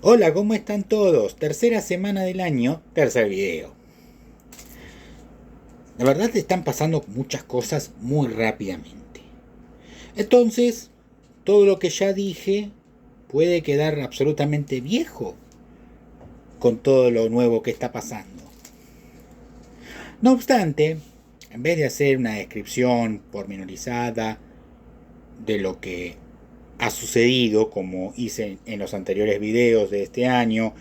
Hola, ¿cómo están todos? Tercera semana del año, tercer video. La verdad están pasando muchas cosas muy rápidamente. Entonces, todo lo que ya dije puede quedar absolutamente viejo con todo lo nuevo que está pasando. No obstante, en vez de hacer una descripción pormenorizada de lo que ha sucedido, como hice en los anteriores videos de este año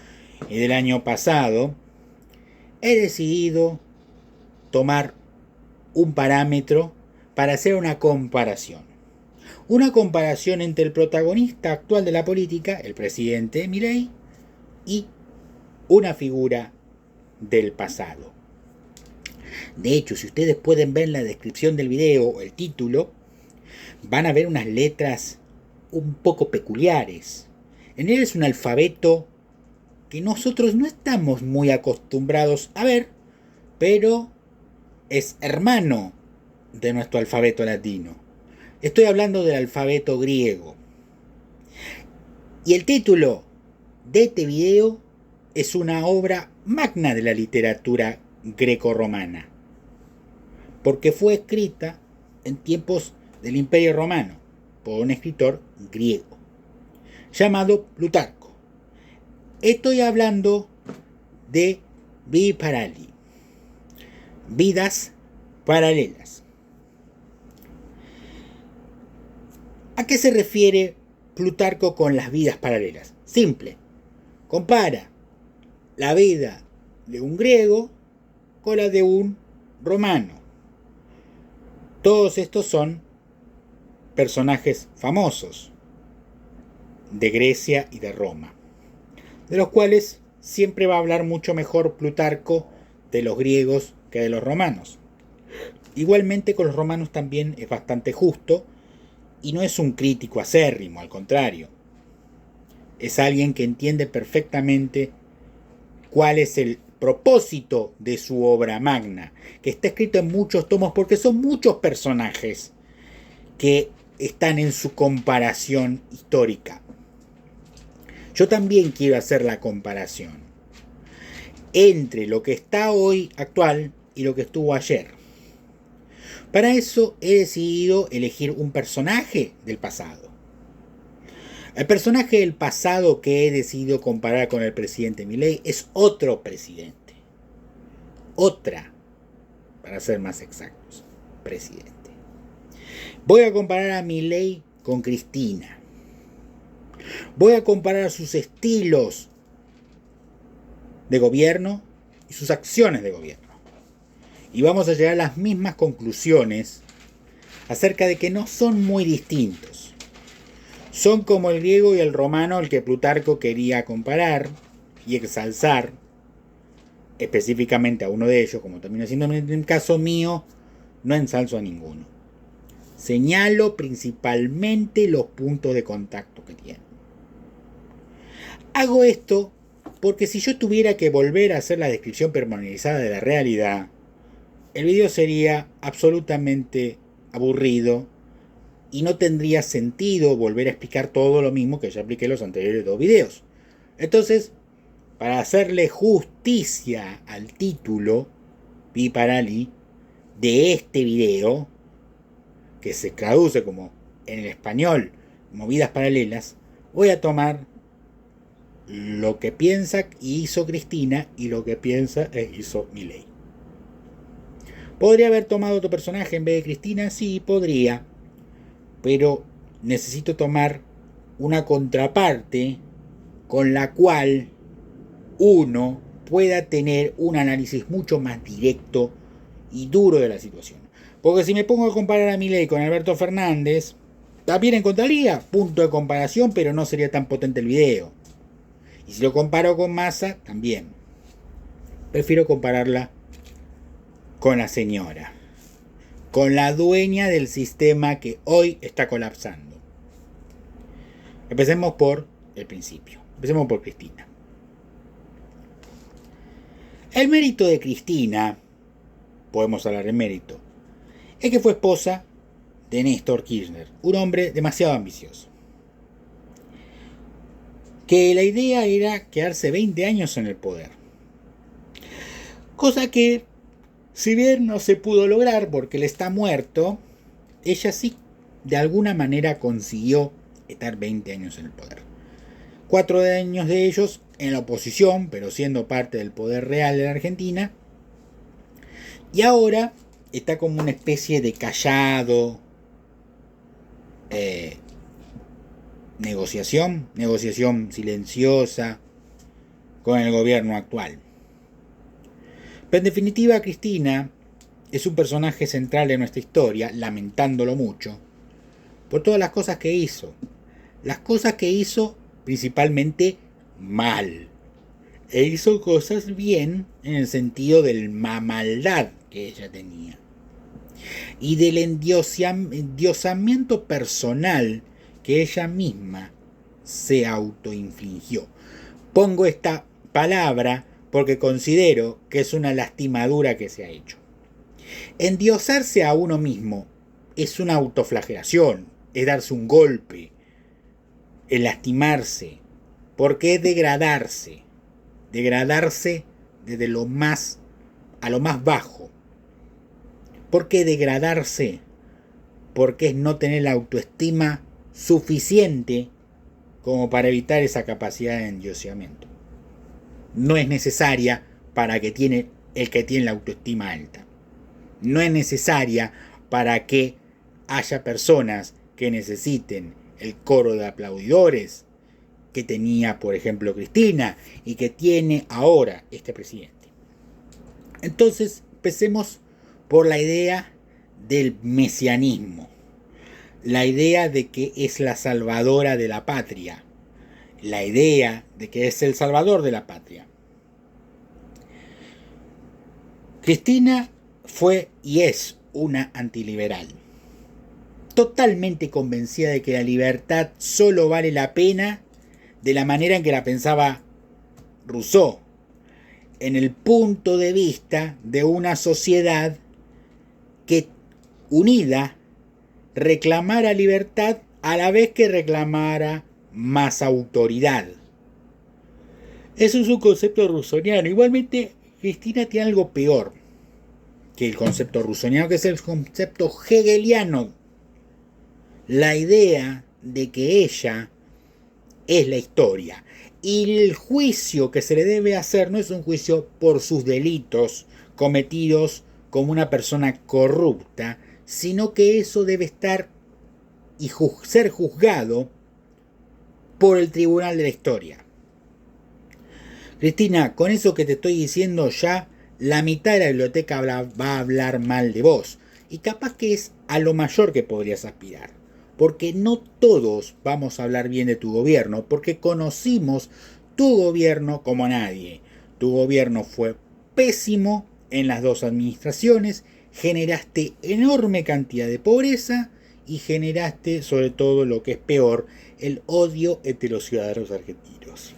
y del año pasado, he decidido tomar un parámetro para hacer una comparación. Una comparación entre el protagonista actual de la política, el presidente Milei, y una figura del pasado. De hecho, si ustedes pueden ver la descripción del video o el título, van a ver unas letras un poco peculiares. En él es un alfabeto que nosotros no estamos muy acostumbrados a ver, pero es hermano de nuestro alfabeto latino. Estoy hablando del alfabeto griego. Y el título de este video es una obra magna de la literatura greco-romana, porque fue escrita en tiempos del Imperio Romano por un escritor griego llamado Plutarco. Estoy hablando de Biparali, vidas paralelas. ¿A qué se refiere Plutarco con las vidas paralelas? Simple. Compara la vida de un griego con la de un romano. Todos estos son personajes famosos de Grecia y de Roma, de los cuales siempre va a hablar mucho mejor Plutarco de los griegos que de los romanos. Igualmente con los romanos también es bastante justo y no es un crítico acérrimo, al contrario. Es alguien que entiende perfectamente cuál es el propósito de su obra magna, que está escrito en muchos tomos porque son muchos personajes que están en su comparación histórica. Yo también quiero hacer la comparación entre lo que está hoy actual y lo que estuvo ayer. Para eso he decidido elegir un personaje del pasado. El personaje del pasado que he decidido comparar con el presidente Milei es otro presidente. Otra, para ser más exactos, presidente. Voy a comparar a Milei con Cristina. Voy a comparar sus estilos de gobierno y sus acciones de gobierno. Y vamos a llegar a las mismas conclusiones acerca de que no son muy distintos. Son como el griego y el romano al que Plutarco quería comparar y exalzar, específicamente a uno de ellos, como termina siendo en el caso mío, no ensalzo a ninguno. Señalo principalmente los puntos de contacto que tienen. Hago esto porque si yo tuviera que volver a hacer la descripción pormenorizada de la realidad, el video sería absolutamente aburrido y no tendría sentido volver a explicar todo lo mismo que ya expliqué en los anteriores dos videos. Entonces, para hacerle justicia al título Biparali de este video, que se traduce como en el español movidas paralelas, voy a tomar lo que piensa y hizo Cristina y lo que piensa e hizo Milei. ¿Podría haber tomado otro personaje en vez de Cristina? Sí, podría, pero necesito tomar una contraparte con la cual uno pueda tener un análisis mucho más directo y duro de la situación. Porque si me pongo a comparar a Milei con Alberto Fernández, también encontraría punto de comparación, pero no sería tan potente el video. Y si lo comparo con Massa, también. Prefiero compararla con la señora, con la dueña del sistema que hoy está colapsando. Empecemos por el principio. Empecemos por Cristina. El mérito de Cristina, podemos hablar de mérito, es que fue esposa de Néstor Kirchner, un hombre demasiado ambicioso. que la idea era quedarse 20 años en el poder. Cosa que, si bien no se pudo lograr porque él está muerto, ella sí de alguna manera consiguió estar 20 años en el poder. 4 años de ellos en la oposición, pero siendo parte del poder real de la Argentina. Y ahora está como una especie de callado negociación silenciosa con el gobierno actual. Pero en definitiva, Cristina es un personaje central de nuestra historia, lamentándolo mucho, por todas las cosas que hizo. Las cosas que hizo principalmente mal. E hizo cosas bien en el sentido de la maldad que ella tenía. Y del endiosamiento personal que ella misma se autoinfligió. Pongo esta palabra porque considero que es una lastimadura que se ha hecho. Endiosarse a uno mismo es una autoflagelación, es darse un golpe, es lastimarse, porque es degradarse desde lo más a lo más bajo. ¿Por qué degradarse? Porque es no tener la autoestima suficiente como para evitar esa capacidad de endiosamiento. No es necesaria para que tiene el que tiene la autoestima alta. No es necesaria para que haya personas que necesiten el coro de aplaudidores que tenía, por ejemplo, Cristina y que tiene ahora este presidente. Entonces, empecemos por la idea del mesianismo, la idea de que es la salvadora de la patria, la idea de que es el salvador de la patria. Cristina fue y es una antiliberal, totalmente convencida de que la libertad solo vale la pena de la manera en que la pensaba Rousseau, en el punto de vista de una sociedad que, unida, reclamara libertad a la vez que reclamara más autoridad. Eso es un concepto rousseauiano. Igualmente, Cristina tiene algo peor que el concepto rousseauiano, que es el concepto hegeliano. La idea de que ella es la historia. Y el juicio que se le debe hacer no es un juicio por sus delitos cometidos como una persona corrupta, sino que eso debe estar y ser juzgado por el tribunal de la historia. Cristina, con eso que te estoy diciendo ya, la mitad de la biblioteca va a hablar mal de vos. Y capaz que es a lo mayor que podrías aspirar. Porque no todos vamos a hablar bien de tu gobierno, porque conocimos tu gobierno como nadie. Tu gobierno fue pésimo en las dos administraciones, generaste enorme cantidad de pobreza y generaste, sobre todo lo que es peor, el odio entre los ciudadanos argentinos.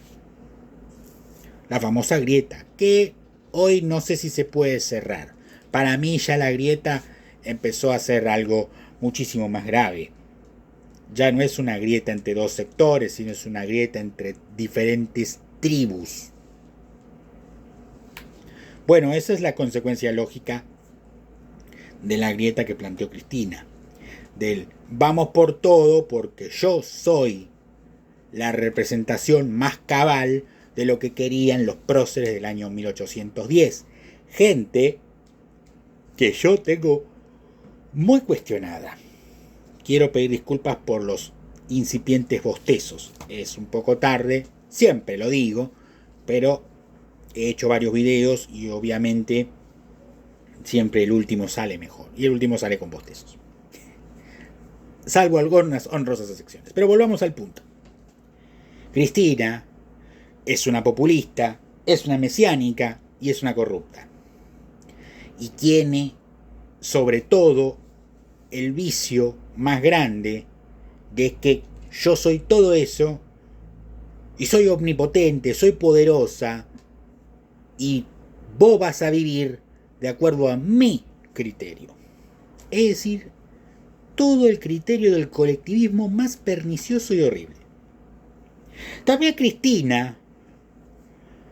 La famosa grieta, que hoy no sé si se puede cerrar. Para mí ya la grieta empezó a ser algo muchísimo más grave. Ya no es una grieta entre dos sectores, sino es una grieta entre diferentes tribus. Bueno, esa es la consecuencia lógica de la grieta que planteó Cristina. Del vamos por todo porque yo soy la representación más cabal de lo que querían los próceres del año 1810. Gente que yo tengo muy cuestionada. Quiero pedir disculpas por los incipientes bostezos. Es un poco tarde, siempre lo digo, pero he hecho varios videos y obviamente siempre el último sale mejor. Y el último sale con bostezos. Salvo algunas honrosas excepciones. Pero volvamos al punto. Cristina es una populista, es una mesiánica y es una corrupta. Y tiene, sobre todo, el vicio más grande de que yo soy todo eso y soy omnipotente, soy poderosa y vos vas a vivir de acuerdo a mi criterio. Es decir, todo el criterio del colectivismo más pernicioso y horrible. También Cristina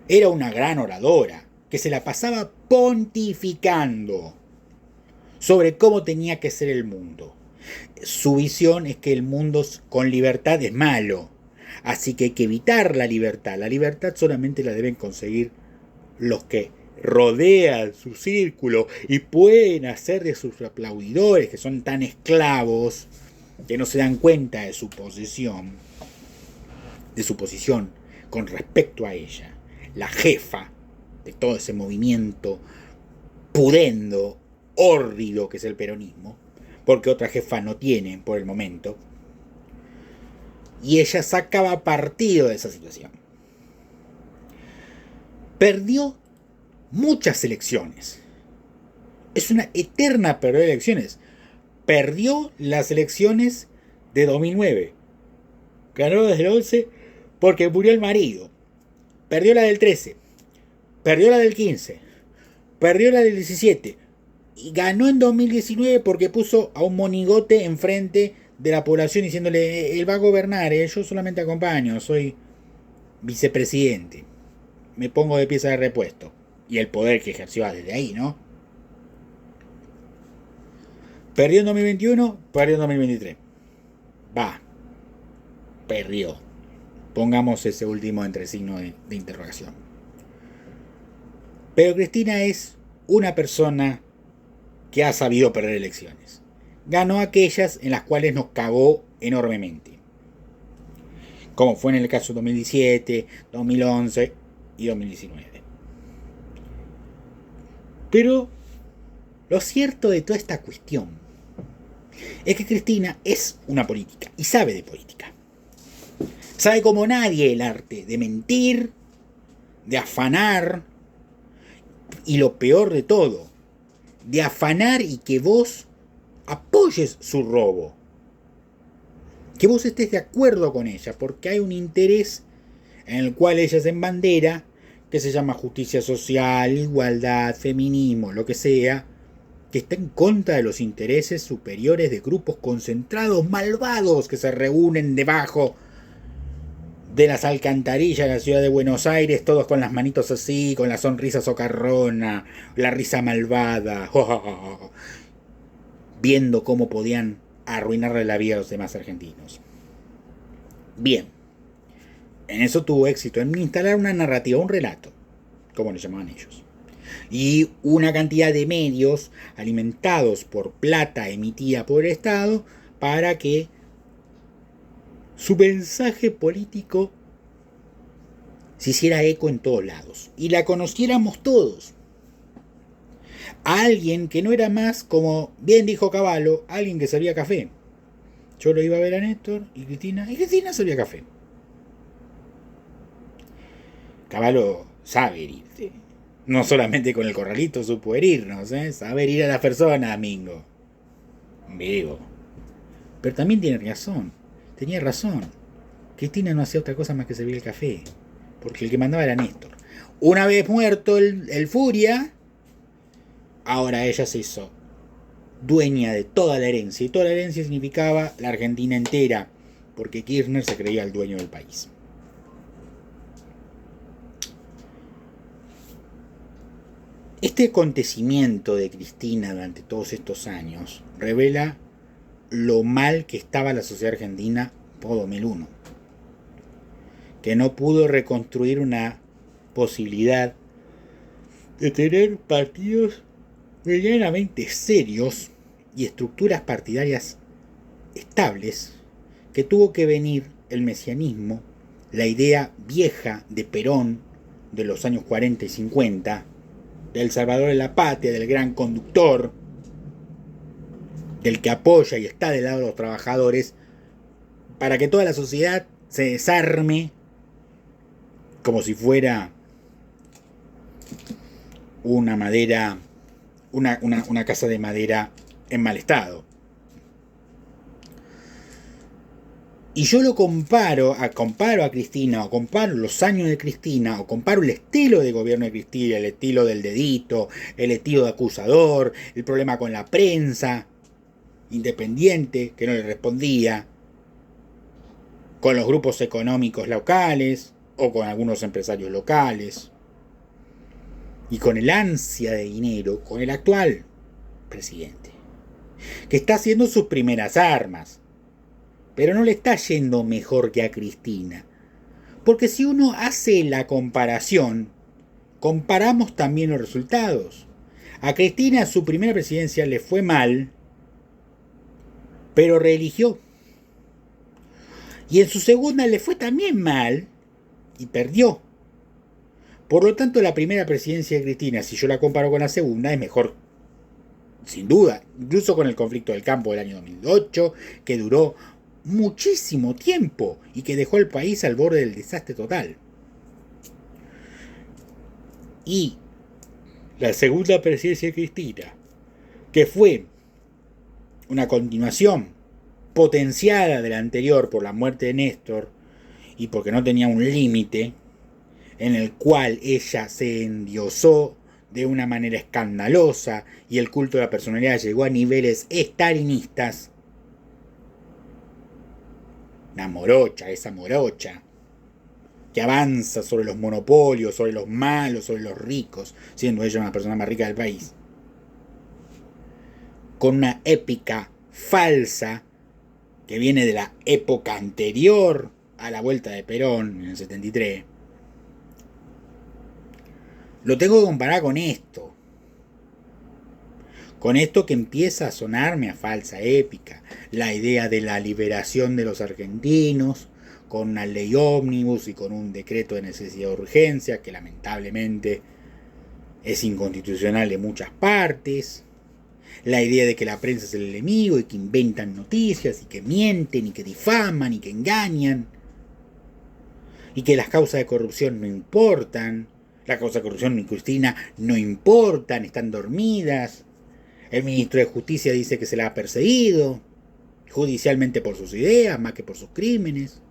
era una gran oradora que se la pasaba pontificando sobre cómo tenía que ser el mundo. Su visión es que el mundo con libertad es malo, así que hay que evitar la libertad. La libertad solamente la deben conseguir los que rodean su círculo y pueden hacer de sus aplaudidores, que son tan esclavos que no se dan cuenta de su posición con respecto a ella, la jefa de todo ese movimiento pudendo, hórrido que es el peronismo, porque otra jefa no tienen por el momento, y ella sacaba partido de esa situación. Perdió muchas elecciones. Es una eterna pérdida de elecciones. Perdió las elecciones de 2009. Ganó desde el 11 porque murió el marido. Perdió la del 13. Perdió la del 15. Perdió la del 17. Y ganó en 2019 porque puso a un monigote enfrente de la población diciéndole: él va a gobernar, yo solamente acompaño, soy vicepresidente. Me pongo de pieza de repuesto. Y el poder que ejerció desde ahí, ¿no? Perdió en 2021, perdió en 2023. Perdió. Pongamos ese último entre signos de interrogación. Pero Cristina es una persona que ha sabido perder elecciones. Ganó aquellas en las cuales nos cagó enormemente. Como fue en el caso de 2017, 2011 y 2019. Pero lo cierto de toda esta cuestión es que Cristina es una política y sabe de política. Sabe como nadie el arte de mentir, de afanar y lo peor de todo, de afanar y que vos apoyes su robo. Que vos estés de acuerdo con ella porque hay un interés en el cual ella se embandera que se llama justicia social, igualdad, feminismo, lo que sea, que está en contra de los intereses superiores de grupos concentrados malvados que se reúnen debajo de las alcantarillas de la ciudad de Buenos Aires, todos con las manitos así, con la sonrisa socarrona, la risa malvada, viendo cómo podían arruinarle la vida a los demás argentinos. Bien, en eso tuvo éxito, en instalar una narrativa, un relato, como le llamaban ellos. Y una cantidad de medios alimentados por plata emitida por el Estado para que su mensaje político se hiciera eco en todos lados y la conociéramos todos. A alguien que no era más, como bien dijo Cavallo, alguien que servía café. Yo lo iba a ver a Néstor y Cristina servía café. Cavallo sabe herirte. No solamente con el corralito supo herirnos, saber ir a las personas, Mingo. Vivo. Pero también tiene razón. Tenía razón. Cristina no hacía otra cosa más que servir el café. Porque el que mandaba era Néstor. Una vez muerto el Furia, ahora ella se hizo dueña de toda la herencia. Y toda la herencia significaba la Argentina entera. Porque Kirchner se creía el dueño del país. Este acontecimiento de Cristina durante todos estos años revela lo mal que estaba la sociedad argentina por 2001, que no pudo reconstruir una posibilidad de tener partidos medianamente serios y estructuras partidarias estables, que tuvo que venir el mesianismo, la idea vieja de Perón de los años 40 y 50, del salvador de la patria, del gran conductor, del que apoya y está del lado de los trabajadores, para que toda la sociedad se desarme como si fuera una madera, una casa de madera en mal estado. Y yo lo comparo a Cristina, o comparo los años de Cristina, o comparo el estilo de gobierno de Cristina, el estilo del dedito, el estilo de acusador, el problema con la prensa independiente que no le respondía, con los grupos económicos locales o con algunos empresarios locales, y con el ansia de dinero con el actual presidente, que está haciendo sus primeras armas, pero no le está yendo mejor que a Cristina. Porque si uno hace la comparación, comparamos también los resultados. A Cristina su primera presidencia le fue mal, pero reeligió. Y en su segunda le fue también mal y perdió. Por lo tanto, la primera presidencia de Cristina, si yo la comparo con la segunda, es mejor, sin duda, incluso con el conflicto del campo del año 2008, que duró muchísimo tiempo y que dejó al país al borde del desastre total. Y la segunda presidencia de Cristina, que fue una continuación potenciada de la anterior por la muerte de Néstor y porque no tenía un límite, en el cual ella se endiosó de una manera escandalosa y el culto de la personalidad llegó a niveles estalinistas. Una morocha, esa morocha, que avanza sobre los monopolios, sobre los malos, sobre los ricos, siendo ella una persona más rica del país. Con una épica falsa que viene de la época anterior a la vuelta de Perón en el 73. Lo tengo que comparar con esto. Con esto que empieza a sonarme a falsa épica. La idea de la liberación de los argentinos, con una ley ómnibus y con un decreto de necesidad de urgencia que lamentablemente es inconstitucional en muchas partes. La idea de que la prensa es el enemigo y que inventan noticias y que mienten y que difaman y que engañan. Y que las causas de corrupción no importan. Las causas de corrupción ni Cristina no importan, están dormidas. El ministro de Justicia dice que se la ha perseguido judicialmente por sus ideas, más que por sus crímenes.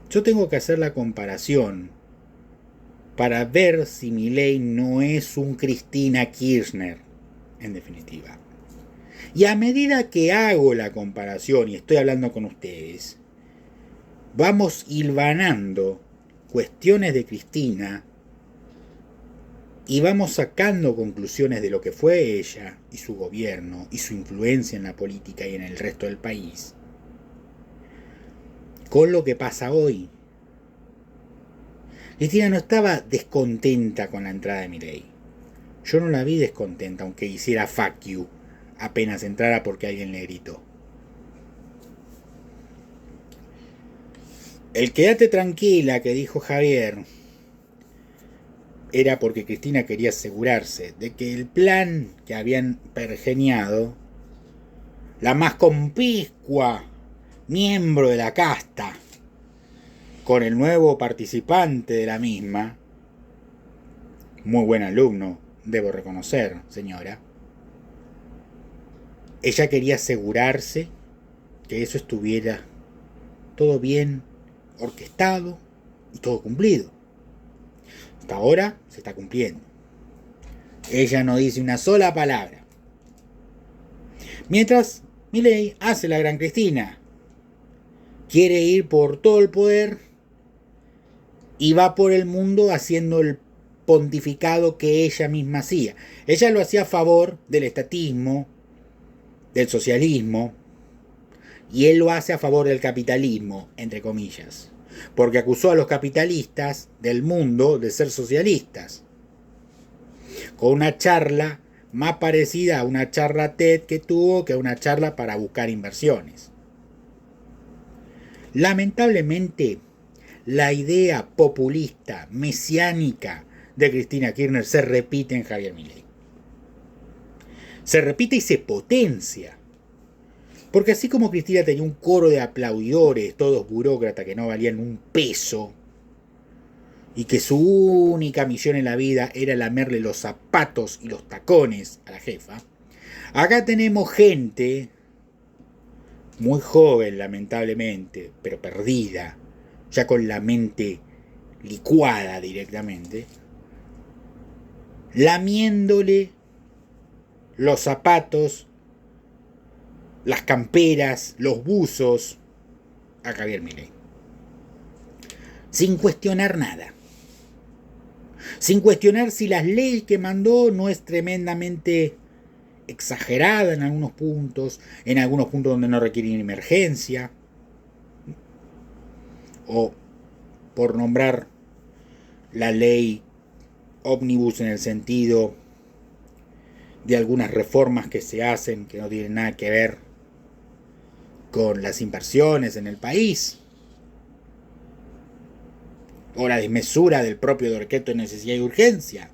Yo tengo que hacer la comparación para ver si Milei no es un Cristina Kirchner, en definitiva. Y a medida que hago la comparación y estoy hablando con ustedes, vamos hilvanando cuestiones de Cristina y vamos sacando conclusiones de lo que fue ella y su gobierno y su influencia en la política y en el resto del país con lo que pasa hoy. Cristina no estaba descontenta con la entrada de Milei. Yo no la vi descontenta, aunque hiciera fuck you apenas entrara porque alguien le gritó. El quédate tranquila que dijo Javier era porque Cristina quería asegurarse de que el plan que habían pergeñado la más conspicua miembro de la casta con el nuevo participante de la misma, muy buen alumno, debo reconocer, señora, ella quería asegurarse que eso estuviera todo bien orquestado y todo cumplido. Hasta ahora se está cumpliendo. Ella no dice una sola palabra. Mientras Milei hace la gran Cristina. Quiere ir por todo el poder y va por el mundo haciendo el pontificado que ella misma hacía. Ella lo hacía a favor del estatismo, del socialismo, y él lo hace a favor del capitalismo, entre comillas, porque acusó a los capitalistas del mundo de ser socialistas, con una charla más parecida a una charla TED que tuvo que a una charla para buscar inversiones. Lamentablemente, la idea populista, mesiánica de Cristina Kirchner se repite en Javier Milei. Se repite y se potencia. Porque así como Cristina tenía un coro de aplaudidores, todos burócratas que no valían un peso, y que su única misión en la vida era lamerle los zapatos y los tacones a la jefa, acá tenemos gente muy joven, lamentablemente, pero perdida, ya con la mente licuada directamente, lamiéndole los zapatos, las camperas, los buzos a Javier Milei. Sin cuestionar nada. Sin cuestionar si las leyes que mandó no es tremendamente exagerada en algunos puntos donde no requieren emergencia, o por nombrar la ley ómnibus en el sentido de algunas reformas que se hacen que no tienen nada que ver con las inversiones en el país, o la desmesura del propio decreto de necesidad y urgencia,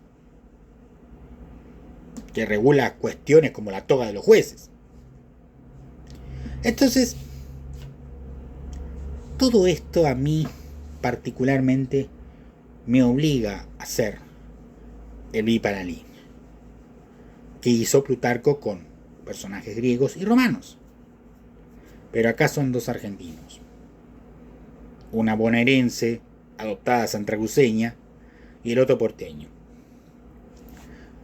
que regula cuestiones como la toga de los jueces. Entonces, todo esto a mí particularmente me obliga a hacer el biparalín que hizo Plutarco con personajes griegos y romanos. Pero acá son dos argentinos. Una bonaerense adoptada santraguseña y el otro porteño.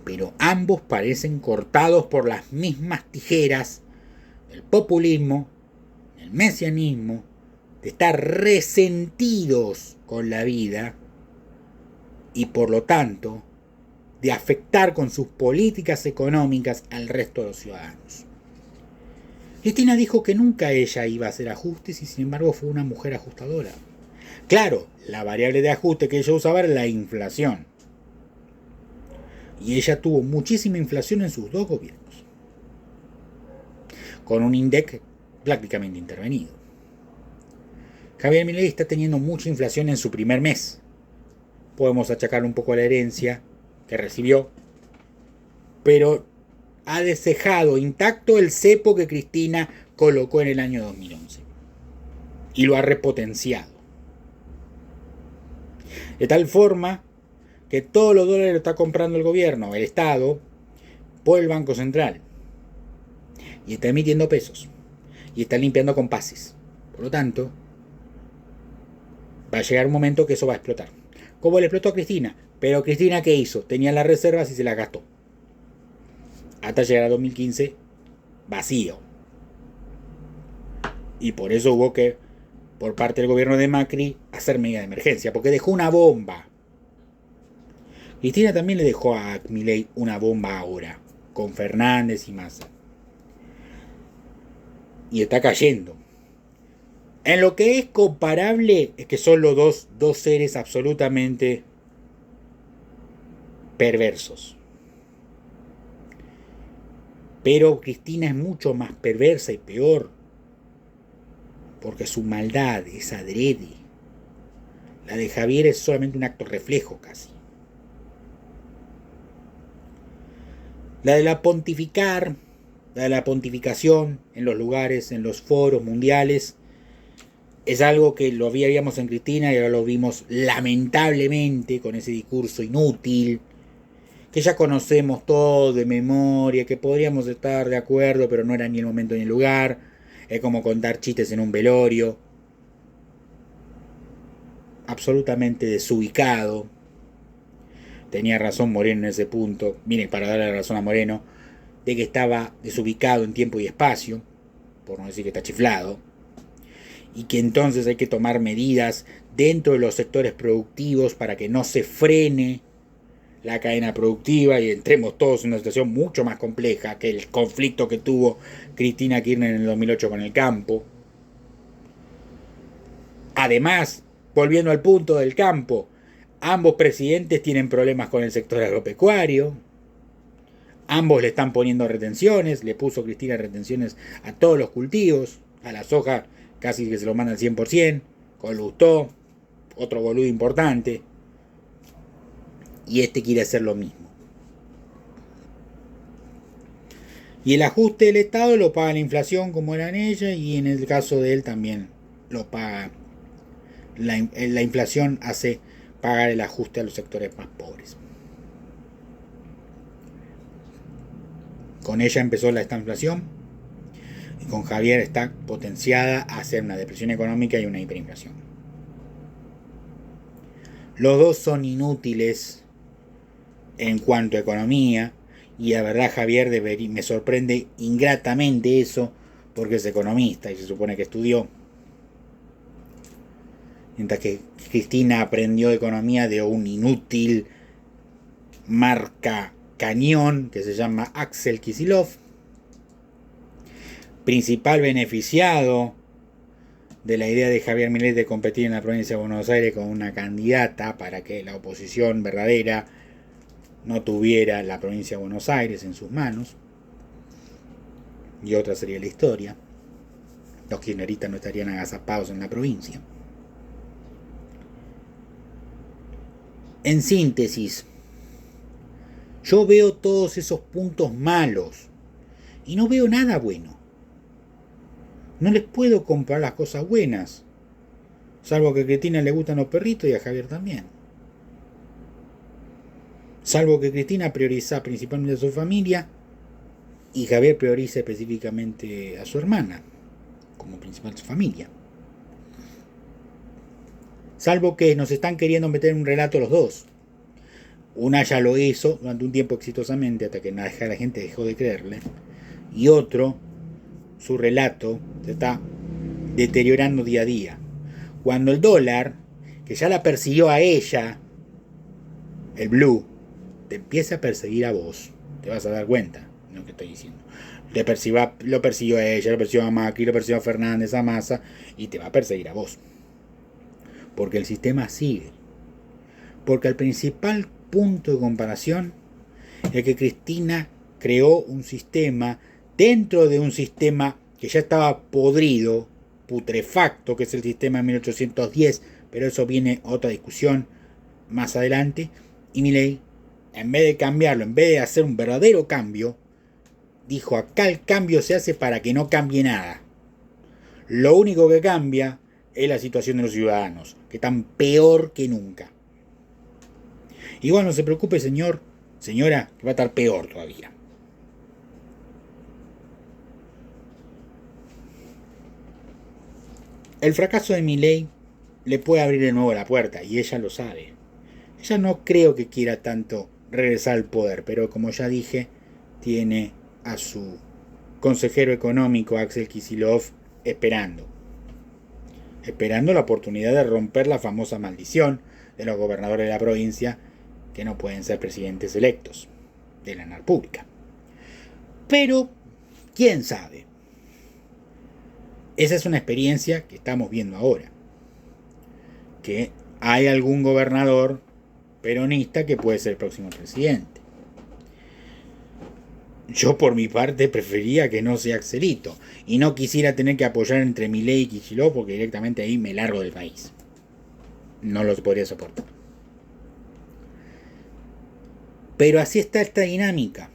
Pero ambos parecen cortados por las mismas tijeras del populismo, del mesianismo, de estar resentidos con la vida y por lo tanto de afectar con sus políticas económicas al resto de los ciudadanos. Cristina dijo que nunca ella iba a hacer ajustes y sin embargo fue una mujer ajustadora. Claro, la variable de ajuste que ella usaba era la inflación. Y ella tuvo muchísima inflación en sus dos gobiernos, con un INDEC prácticamente intervenido. Javier Milei está teniendo mucha inflación en su primer mes. Podemos achacar un poco a la herencia que recibió, pero ha dejado intacto el cepo que Cristina colocó en el año 2011 y lo ha repotenciado. De tal forma que todos los dólares lo está comprando el gobierno, el Estado, por el Banco Central. Y está emitiendo pesos. Y está limpiando compases. Por lo tanto, va a llegar un momento que eso va a explotar. Como le explotó a Cristina. Pero Cristina, ¿qué hizo? Tenía las reservas y se las gastó. Hasta llegar a 2015, vacío. Y por eso hubo que, por parte del gobierno de Macri, hacer medida de emergencia. Porque dejó una bomba. Cristina también le dejó a Milei una bomba ahora, con Fernández y Massa. Y está cayendo. En lo que es comparable es que son los dos seres absolutamente perversos. Pero Cristina es mucho más perversa y peor, porque su maldad es adrede. La de Javier es solamente un acto reflejo casi. La de la pontificación en los lugares, en los foros mundiales, es algo que lo veíamos en Cristina y ahora lo vimos lamentablemente con ese discurso inútil, que ya conocemos todo de memoria, que podríamos estar de acuerdo, pero no era ni el momento ni el lugar. Es como contar chistes en un velorio. Absolutamente desubicado. Tenía razón Moreno en ese punto. Miren, para darle la razón a Moreno, de que estaba desubicado en tiempo y espacio, por no decir que está chiflado, y que entonces hay que tomar medidas dentro de los sectores productivos para que no se frene la cadena productiva y entremos todos en una situación mucho más compleja que el conflicto que tuvo Cristina Kirchner en el 2008 con el campo. Además, volviendo al punto del campo, ambos presidentes tienen problemas con el sector agropecuario. Ambos le están poniendo retenciones. Le puso Cristina retenciones a todos los cultivos. A la soja casi que se lo manda al 100%. Con Lustó, otro boludo importante. Y este quiere hacer lo mismo. Y el ajuste del Estado lo paga la inflación como era en ella. Y en el caso de él también lo paga. La inflación hace pagar el ajuste a los sectores más pobres. Con ella empezó esta inflación y con Javier está potenciada a hacer una depresión económica y una hiperinflación. Los dos son inútiles en cuanto a economía y la verdad Javier me sorprende ingratamente eso porque es economista y se supone que estudió. mientras que Cristina aprendió economía de un inútil marca cañón que se llama Axel Kicillof, principal beneficiado de la idea de Javier Milei de competir en la provincia de Buenos Aires con una candidata para que la oposición verdadera no tuviera la provincia de Buenos Aires en sus manos. Y otra sería la historia. Los kirchneristas no estarían agazapados en la provincia. En síntesis, yo veo todos esos puntos malos y no veo nada bueno. No les puedo comprar las cosas buenas, salvo que a Cristina le gustan los perritos y a Javier también. Salvo que Cristina prioriza principalmente a su familia y Javier prioriza específicamente a su hermana como principal de su familia. Salvo que nos están queriendo meter en un relato los dos. Una ya lo hizo durante un tiempo exitosamente hasta que la gente dejó de creerle. Y otro, su relato se está deteriorando día a día. Cuando el dólar, que ya la persiguió a ella, el blue, te empieza a perseguir a vos, te vas a dar cuenta de lo que estoy diciendo. Lo persiguió a ella, lo persiguió a Macri, lo persiguió a Fernández, a Massa, y te va a perseguir a vos. Porque el sistema sigue. Porque el principal punto de comparación es que Cristina creó un sistema dentro de un sistema que ya estaba podrido, putrefacto, que es el sistema de 1810, pero eso viene otra discusión más adelante, y Milei, en vez de cambiarlo, en vez de hacer un verdadero cambio, dijo: acá el cambio se hace para que no cambie nada. Lo único que cambia es la situación de los ciudadanos, que están peor que nunca. Igual no se preocupe, señora, que va a estar peor todavía. El fracaso de Milei le puede abrir de nuevo la puerta, y ella lo sabe. Ella no creo que quiera tanto regresar al poder, pero como ya dije, tiene a su consejero económico, Axel Kicillof, esperando la oportunidad de romper la famosa maldición de los gobernadores de la provincia que no pueden ser presidentes electos de la República. Pero, ¿quién sabe? Esa es una experiencia que estamos viendo ahora. Que hay algún gobernador peronista que puede ser el próximo presidente. Yo por mi parte prefería que no sea Axelito. Y no quisiera tener que apoyar entre Milei y Kicillof porque directamente ahí me largo del país. No los podría soportar. Pero así está esta dinámica.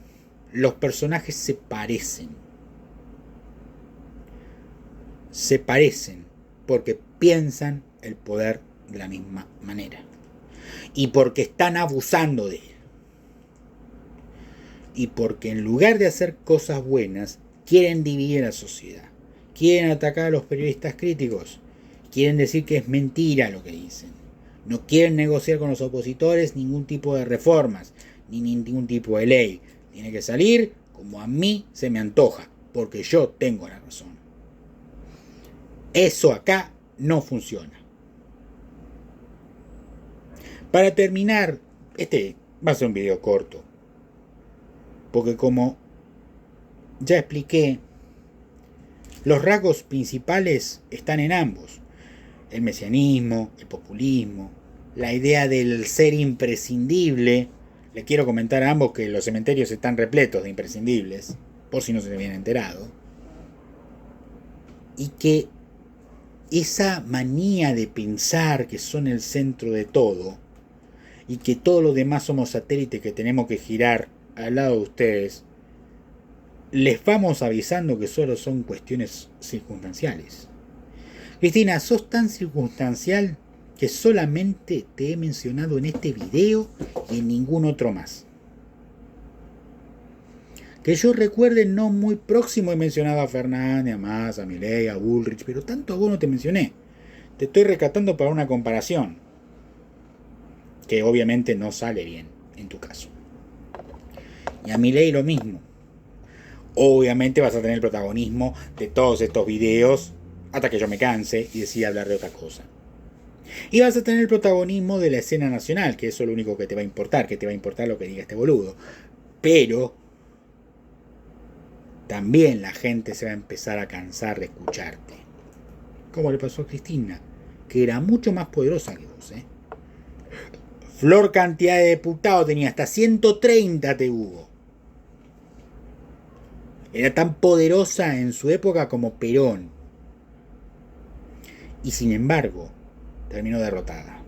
Los personajes se parecen. Se parecen porque piensan el poder de la misma manera. Y porque están abusando de él. Y porque en lugar de hacer cosas buenas, quieren dividir a la sociedad. Quieren atacar a los periodistas críticos. Quieren decir que es mentira lo que dicen. No quieren negociar con los opositores ningún tipo de reformas, ni ningún tipo de ley. Tiene que salir como a mí se me antoja, porque yo tengo la razón. Eso acá no funciona. Para terminar, este va a ser un video corto, porque como ya expliqué, los rasgos principales están en ambos. El mesianismo, el populismo, la idea del ser imprescindible. Les quiero comentar a ambos que los cementerios están repletos de imprescindibles, por si no se habían enterado. Y que esa manía de pensar que son el centro de todo y que todos los demás somos satélites que tenemos que girar al lado de ustedes, les vamos avisando que solo son cuestiones circunstanciales. Cristina, sos tan circunstancial que solamente te he mencionado en este video y en ningún otro más. Que yo recuerde, no muy próximo he mencionado a Fernández, a Massa, a Milei, a Bullrich, pero tanto a vos no te mencioné. Te estoy rescatando para una comparación que obviamente no sale bien en tu caso. Y a Milei lo mismo. Obviamente vas a tener el protagonismo de todos estos videos hasta que yo me canse y decida hablar de otra cosa. Y vas a tener el protagonismo de la escena nacional, que eso es lo único que te va a importar, que te va a importar lo que diga este boludo. Pero también la gente se va a empezar a cansar de escucharte. Como le pasó a Cristina, que era mucho más poderosa que vos, ¿eh? Flor cantidad de diputados tenía, hasta 130 te hubo. Era tan poderosa en su época como Perón. Y sin embargo, terminó derrotada.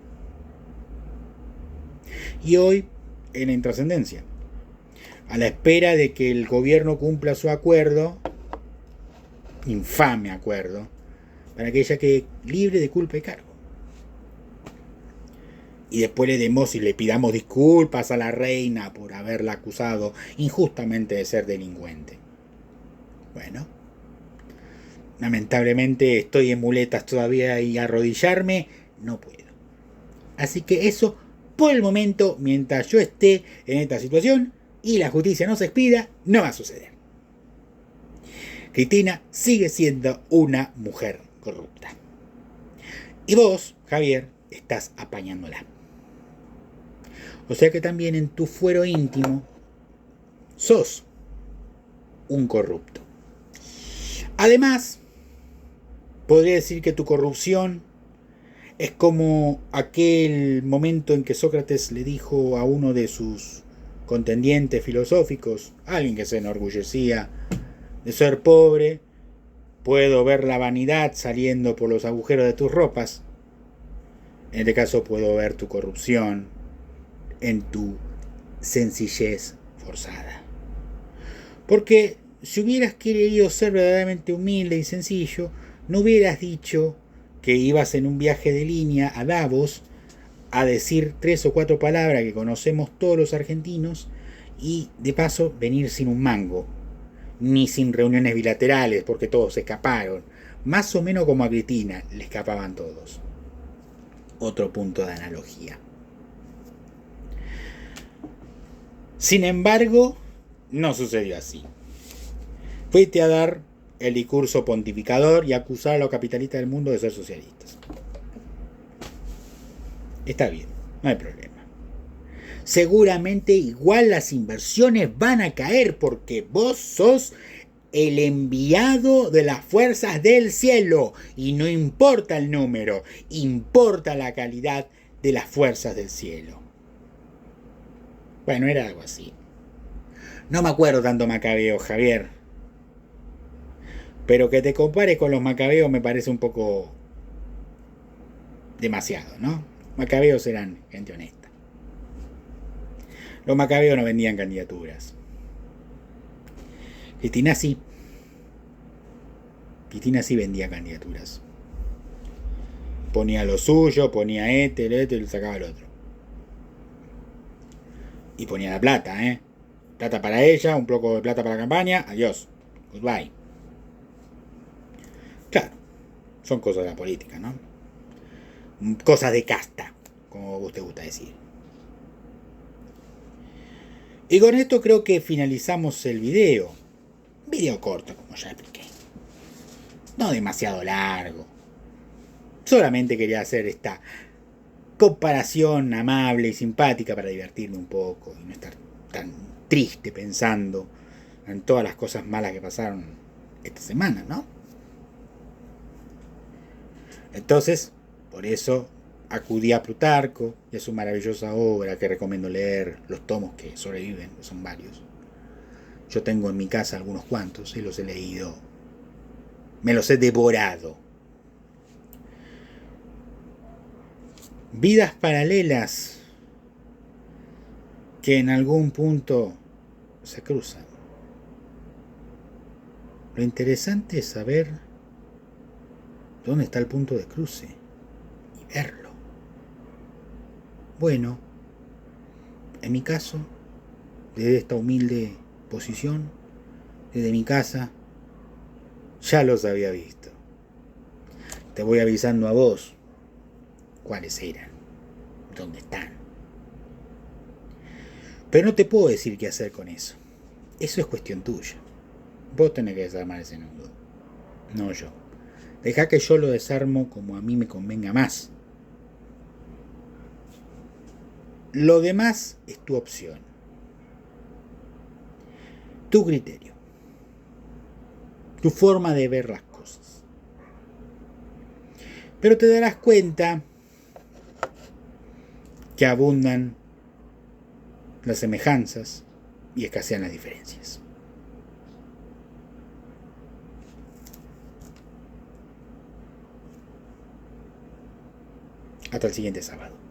Y hoy, en la intrascendencia, a la espera de que el gobierno cumpla su acuerdo, infame acuerdo, para que ella quede libre de culpa y cargo. Y después le demos y le pidamos disculpas a la reina por haberla acusado injustamente de ser delincuente. Bueno, lamentablemente estoy en muletas todavía y arrodillarme no puedo. Así que eso, por el momento, mientras yo esté en esta situación y la justicia no se expida, no va a suceder. Cristina sigue siendo una mujer corrupta. Y vos, Javier, estás apañándola. O sea que también en tu fuero íntimo sos un corrupto. Además, podría decir que tu corrupción es como aquel momento en que Sócrates le dijo a uno de sus contendientes filosóficos, alguien que se enorgullecía de ser pobre: puedo ver la vanidad saliendo por los agujeros de tus ropas. En este caso puedo ver tu corrupción en tu sencillez forzada. Porque si hubieras querido ser verdaderamente humilde y sencillo, no hubieras dicho que ibas en un viaje de línea a Davos a decir 3 o 4 palabras que conocemos todos los argentinos y de paso venir sin un mango, ni sin reuniones bilaterales, porque todos se escaparon. Más o menos como a Cristina, le escapaban todos. Otro punto de analogía. Sin embargo, no sucedió así. Fuiste a dar el discurso pontificador y acusar a los capitalistas del mundo de ser socialistas. Está bien, no hay problema. Seguramente igual las inversiones van a caer porque vos sos el enviado de las fuerzas del cielo y no importa el número, importa la calidad de las fuerzas del cielo. Bueno, era algo así. No me acuerdo tanto Macabeo, Javier. Pero que te compares con los Macabeos me parece un poco demasiado, ¿no? Macabeos eran gente honesta. Los Macabeos no vendían candidaturas. Cristina sí. Cristina sí vendía candidaturas. Ponía lo suyo, ponía este y sacaba el otro. Y ponía la plata, ¿eh? Plata para ella, un poco de plata para la campaña, adiós. Goodbye. Claro, son cosas de la política, ¿no? Cosas de casta, como usted gusta decir. Y con esto creo que finalizamos el video. Un video corto, como ya expliqué. No demasiado largo. Solamente quería hacer esta comparación amable y simpática para divertirme un poco y no estar tan triste pensando en todas las cosas malas que pasaron esta semana, ¿no? Entonces, por eso acudí a Plutarco y a su maravillosa obra que recomiendo leer, los tomos que sobreviven, que son varios. Yo tengo en mi casa algunos cuantos y los he leído, me los he devorado. Vidas paralelas que en algún punto se cruzan. Lo interesante es saber dónde está el punto de cruce y verlo. Bueno, en mi caso, desde esta humilde posición, desde mi casa, ya los había visto. Te voy avisando a vos cuáles eran, dónde están. Pero no te puedo decir qué hacer con eso. Eso es cuestión tuya. Vos tenés que desarmar ese nudo, no yo. Dejá que yo lo desarmo como a mí me convenga más. Lo demás es tu opción, tu criterio, tu forma de ver las cosas. Pero te darás cuenta que abundan las semejanzas y escasean las diferencias. Hasta el siguiente sábado.